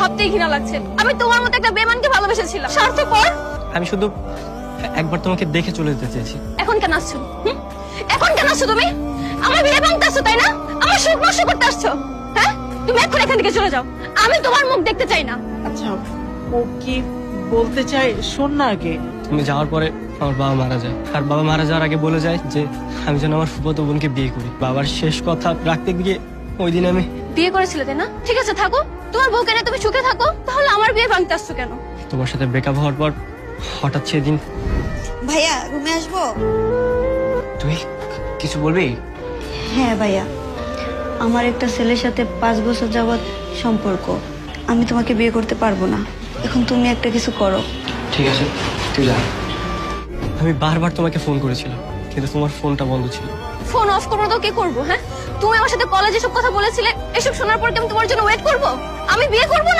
ভাবতেই ঘৃণা লাগছে। আমি তোমার মতো একটা বেঈমানকে ভালোবেসেছিলাম। স্বার্থপর। আমি শুধু একবার তোমাকে দেখে চলে যেতে চেয়েছি। এখন কেন আসছো? এখন কেন আসছো তুমি? আমার বিয়ে ভাঙতে আসছো তাই না? আমার সুখ নষ্ট করতে আসছো। হ্যাঁ, তুমি এখন এখান থেকে চলে যাও। আমি তোমার মুখ দেখতে চাই না। আচ্ছা, ও কি বলতে চাই শোন না আগে। তুমি যাওয়ার পরে আমার বাবা মারা যায়, আর বাবা মারা যাওয়ার আগে বলে যায় যে আমি যেন আমার ফুফাতো বোনকে বিয়ে করি। বাবার শেষ কথা রাখতে গিয়ে ওই দিন আমি বিয়ে করেছিলে তাই না? ঠিক আছে থাকো, তোমার বউকে নিয়ে তুমি সুখে থাকো। তাহলে আমার বিয়ে ভাঙতে আসছো কেন? তোমার সাথে ব্রেকআপ হওয়ার পর হঠাৎ সেদিন। ভাইয়া রুমে আসবো? তুই কিছু বলবি? হ্যাঁ ভাইয়া, আমার একটা ছেলের সাথে 5 বছর যাবৎ সম্পর্ক। আমি তোমাকে বিয়ে করতে পারবো না। এখন তুমি একটা কিছু করো। ঠিক আছে, তুই যা। আমি বারবার তোমাকে ফোন করেছিলাম, কিন্তু তোমার ফোনটা বন্ধ ছিল। ফোন অফ করবো তো কি করবো? হ্যাঁ, তুমি আমার সাথে কলেজে সব কথা বলেছিলে, এসব শোনার পর কি আমি তোমার জন্য ওয়েট করবো? আমি বিয়ে করবো না।